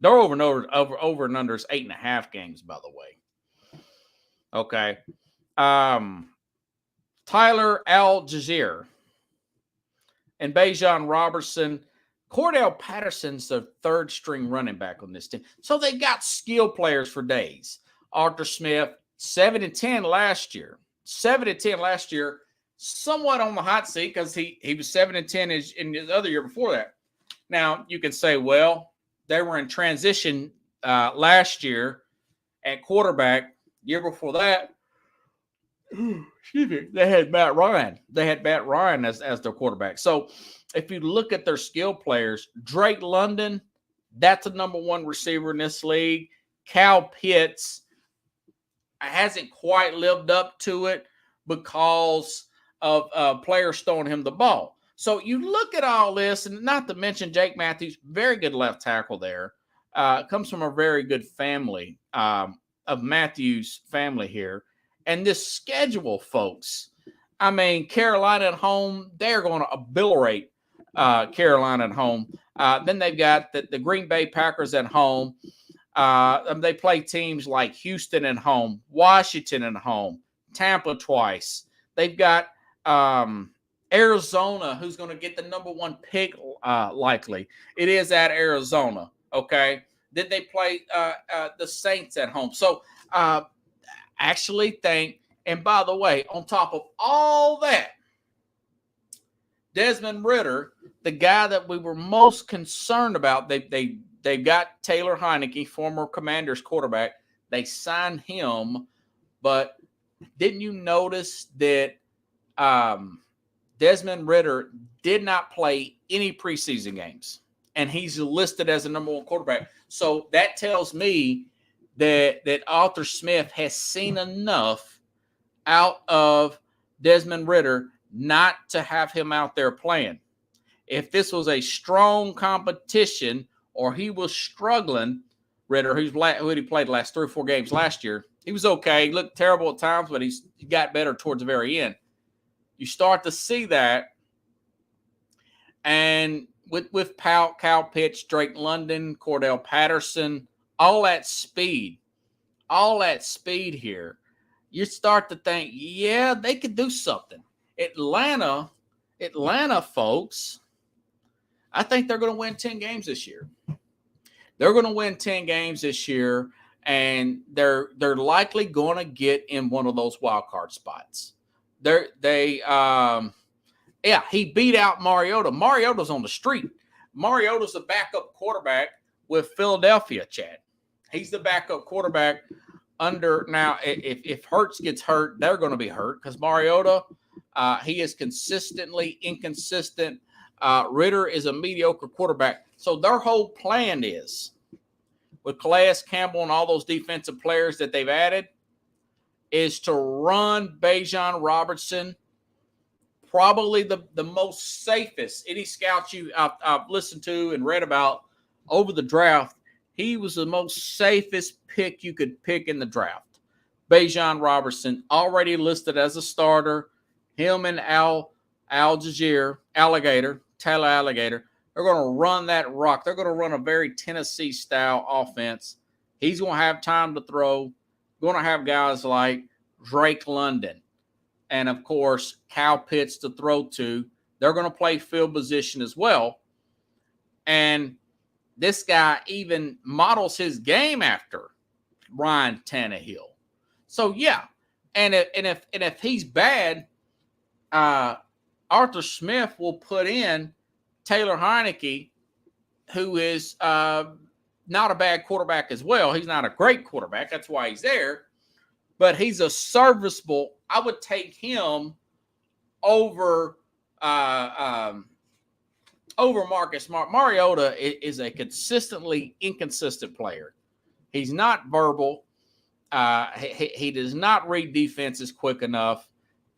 They're over and under is 8.5 games, by the way. Okay. Tyler Algier and Bijan Robertson. Cordell Patterson's the third string running back on this team. So they got skill players for days. Arthur Smith, 7-10 last year. 7-10 last year, somewhat on the hot seat because he was 7-10 in his other year before that. Now, you can say, well, they were in transition last year at quarterback. Year before that, excuse me, they had Matt Ryan. They had Matt Ryan as their quarterback. So if you look at their skill players, Drake London, that's a number one receiver in this league. Cal Pitts hasn't quite lived up to it because of players throwing him the ball. So you look at all this, and not to mention Jake Matthews, very good left tackle there. Comes from a very good family of Matthews family here. And this schedule, folks, I mean, Carolina at home, they're going to obliterate Carolina at home. Then they've got the Green Bay Packers at home. They play teams like Houston at home, Washington at home, Tampa twice. They've got Arizona, who's going to get the number one pick likely. It is at Arizona, okay? Then they play the Saints at home. So actually think, and by the way, on top of all that, Desmond Ridder, the guy that we were most concerned about, they've got Taylor Heineke, former Commanders quarterback. They signed him, but didn't you notice that Desmond Ridder did not play any preseason games, and he's listed as a number one quarterback? So that tells me that Arthur Smith has seen enough out of Desmond Ridder not to have him out there playing. If this was a strong competition or he was struggling, Ritter, who he played the last 3 or 4 games last year. He was okay. He looked terrible at times, but he got better towards the very end. You start to see that. And with Kyle Pitts, Drake London, Cordell Patterson, all that speed here, you start to think, yeah, they could do something. Atlanta, folks, I think they're going to win 10 games this year. They're going to win 10 games this year, and they're likely going to get in one of those wild card spots. He beat out Mariota. Mariota's on the street. Mariota's the backup quarterback with Philadelphia, Chad. He's the backup quarterback under now. If Hurts gets hurt, they're going to be hurt because Mariota, he is consistently inconsistent. Ritter is a mediocre quarterback. So their whole plan is, with Calais Campbell and all those defensive players that they've added, is to run Bijan Robertson, probably the most safest. Any scouts I've listened to and read about over the draft, he was the most safest pick you could pick in the draft. Bijan Robertson, already listed as a starter. Him and Taylor Alligator, they're going to run that rock. They're going to run a very Tennessee-style offense. He's going to have time to throw. Going to have guys like Drake London and, of course, Kyle Pitts to throw to. They're going to play field position as well. And this guy even models his game after Ryan Tannehill. So, yeah. And if he's bad, Arthur Smith will put in Taylor Heinicke, who is not a bad quarterback as well. He's not a great quarterback. That's why he's there. But he's a serviceable. I would take him over Marcus Smart. Mariota is a consistently inconsistent player. He's not verbal. He does not read defenses quick enough.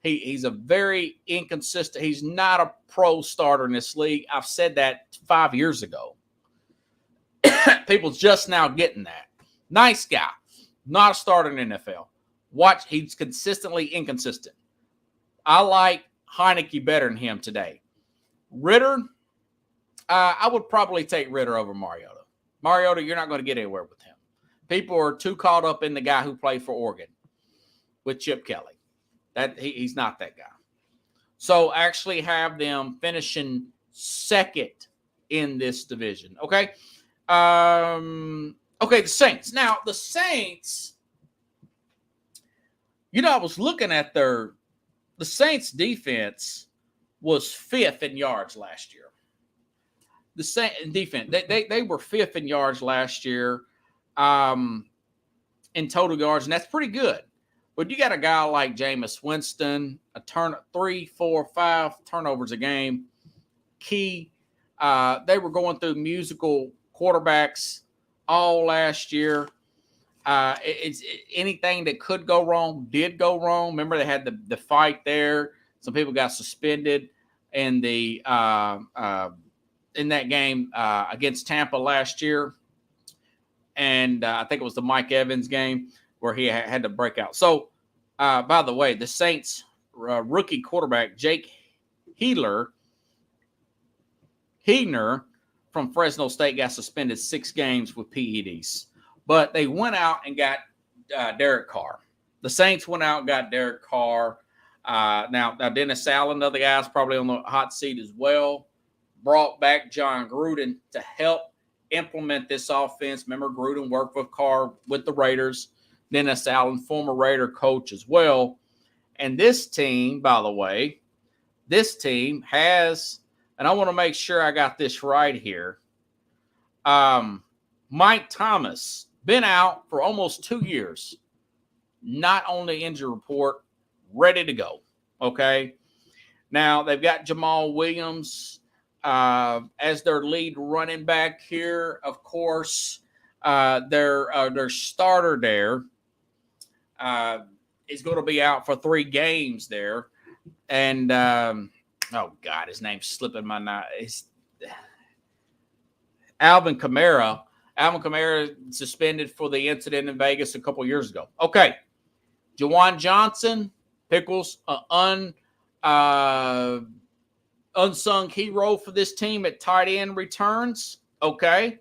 He's a very inconsistent. He's not a pro starter in this league. I've said that 5 years ago. People just now getting that. Nice guy. Not a starter in the NFL. Watch, he's consistently inconsistent. I like Heinicke better than him today. Ritter, I would probably take Ritter over Mariota. Mariota, you're not going to get anywhere with him. People are too caught up in the guy who played for Oregon with Chip Kelly. He's not that guy. So actually have them finishing second in this division. Okay. The Saints. Now, the Saints, I was looking at the Saints defense was 5th in yards last year. The Saints defense, they were 5th in yards last year in total yards, and that's pretty good. But you got a guy like Jameis Winston, 3, 4, 5 turnovers a game. Key. They were going through musical quarterbacks all last year. Anything that could go wrong did go wrong. Remember, they had the fight there. Some people got suspended in in that game against Tampa last year, and I think it was the Mike Evans game where he had to break out. So, by the way, the Saints rookie quarterback Jake Heidner from Fresno State got suspended 6 games with PEDs. But they went out and got Derek Carr. The Saints went out and got Derek Carr. Now Dennis Allen, another guy's probably on the hot seat as well. Brought back John Gruden to help implement this offense. Remember, Gruden worked with Carr with the Raiders. Dennis Allen, former Raider coach as well. And this team, by the way, has, and I want to make sure I got this right here, Mike Thomas, been out for almost 2 years, not on the injury report, ready to go. Okay. Now they've got Jamal Williams as their lead running back here. Of course, their starter there is going to be out for 3 games there. And, oh God, his name's slipping my mind. It's Alvin Kamara. Alvin Kamara suspended for the incident in Vegas a couple years ago. Okay. Juwan Johnson, Pickles, unsung hero for this team at tight end returns. Okay.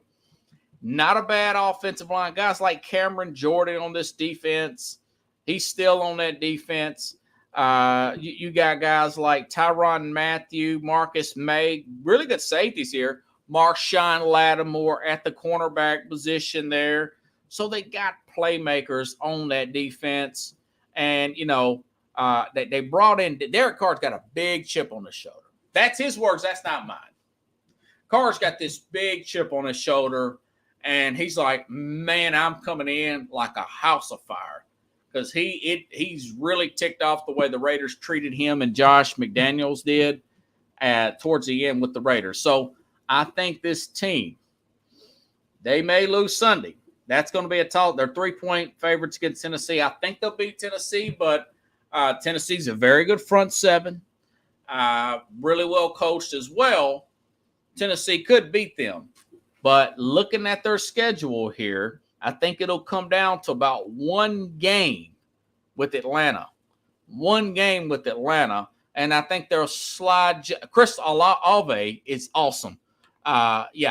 Not a bad offensive line. Guys like Cameron Jordan on this defense. He's still on that defense. You got guys like Tyrann Mathieu, Marcus May, really good safeties here. Marshawn Lattimore at the cornerback position there. So they got playmakers on that defense. And, they brought in – Derek Carr's got a big chip on his shoulder. That's his words. That's not mine. Carr's got this big chip on his shoulder, and he's like, man, I'm coming in like a house of fire. Because he's really ticked off the way the Raiders treated him and Josh McDaniels did towards the end with the Raiders. So I think this team, they may lose Sunday. That's going to be a talk. They're 3-point favorites against Tennessee. I think they'll beat Tennessee, but Tennessee's a very good front seven, really well coached as well. Tennessee could beat them. But looking at their schedule here, I think it'll come down to about one game with Atlanta. One game with Atlanta. And I think they'll slide. Chris Olave is awesome. Olave,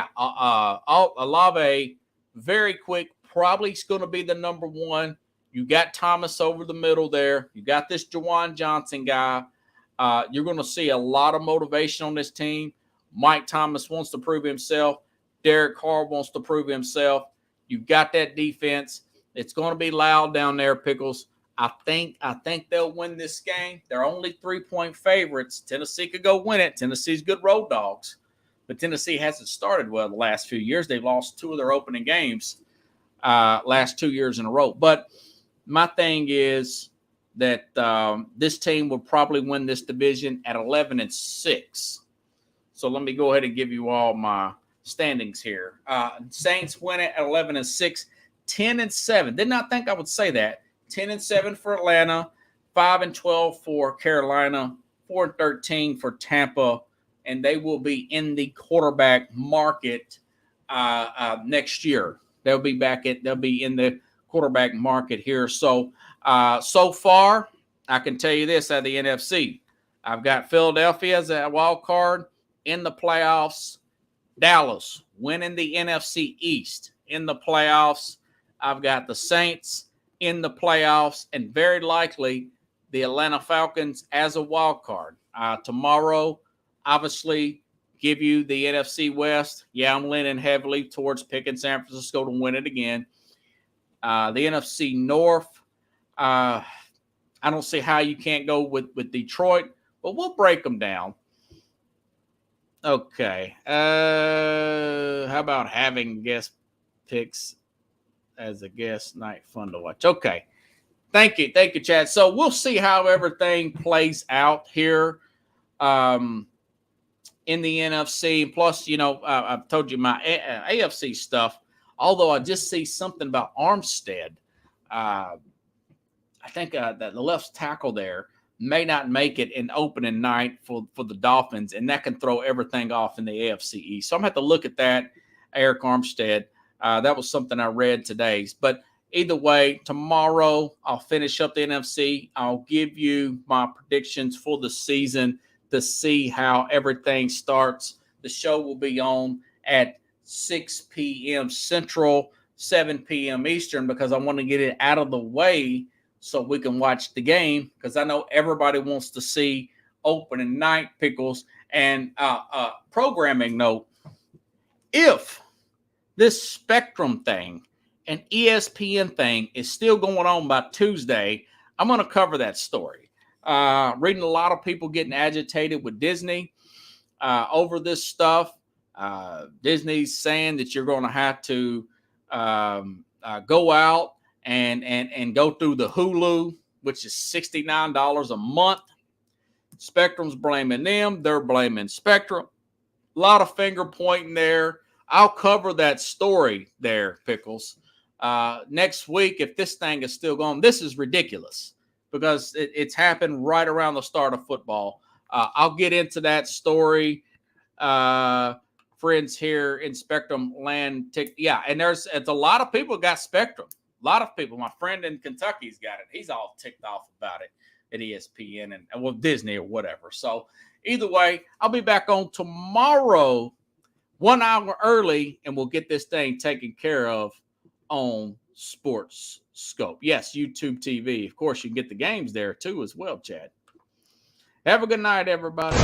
very quick. Probably going to be the number one. You got Thomas over the middle there. You got this Juwan Johnson guy. You're going to see a lot of motivation on this team. Mike Thomas wants to prove himself. Derek Carr wants to prove himself. You've got that defense. It's going to be loud down there, Pickles. I think they'll win this game. They're only 3-point favorites. Tennessee could go win it. Tennessee's good road dogs. But Tennessee hasn't started well the last few years. They've lost 2 of their opening games last 2 years in a row. But my thing is that this team will probably win this division at 11-6. So let me go ahead and give you all my standings here. Saints win it at 11-6, 10-7. Did not think I would say that. 10-7 for Atlanta, 5-12 for Carolina, 4-13 for Tampa, and they will be in the quarterback market next year. They'll be in the quarterback market here. So far, I can tell you this out of the NFC. I've got Philadelphia as a wild card in the playoffs. Dallas winning the NFC East in the playoffs. I've got the Saints in the playoffs, and very likely the Atlanta Falcons as a wild card. Tomorrow, obviously, give you the NFC West. Yeah, I'm leaning heavily towards picking San Francisco to win it again. The NFC North, I don't see how you can't go with Detroit, but we'll break them down. Okay. How about having guest picks as a guest night fun to watch? Okay. Thank you, Chad. So we'll see how everything plays out here in the NFC. Plus, I've told you my AFC stuff, although I just see something about Armstead. I think that the left tackle there may not make it in opening night for the Dolphins, and that can throw everything off in the AFC East. So I'm going to have to look at that, Arik Armstead. That was something I read today. But either way, tomorrow I'll finish up the NFC. I'll give you my predictions for the season to see how everything starts. The show will be on at 6 p.m. Central, 7 p.m. Eastern, because I want to get it out of the way so we can watch the game, because I know everybody wants to see opening night, Pickles. And programming note, if this Spectrum thing and ESPN thing is still going on by Tuesday, I'm going to cover that story. Reading a lot of people getting agitated with Disney over this stuff. Disney's saying that you're going to have to go out and go through the Hulu, which is $69 a month. Spectrum's blaming them. They're blaming Spectrum. A lot of finger pointing there. I'll cover that story there, Pickles. Next week, if this thing is still going, this is ridiculous because it's happened right around the start of football. I'll get into that story for friends here in Spectrum Land. Yeah, and it's a lot of people got Spectrum. A lot of people. My friend in Kentucky's got it. He's all ticked off about it at ESPN and well, Disney or whatever. So either way, I'll be back on tomorrow, 1 hour early, and we'll get this thing taken care of on Sports Scope. Yes, YouTube TV. Of course, you can get the games there too as well, Chad. Have a good night, everybody.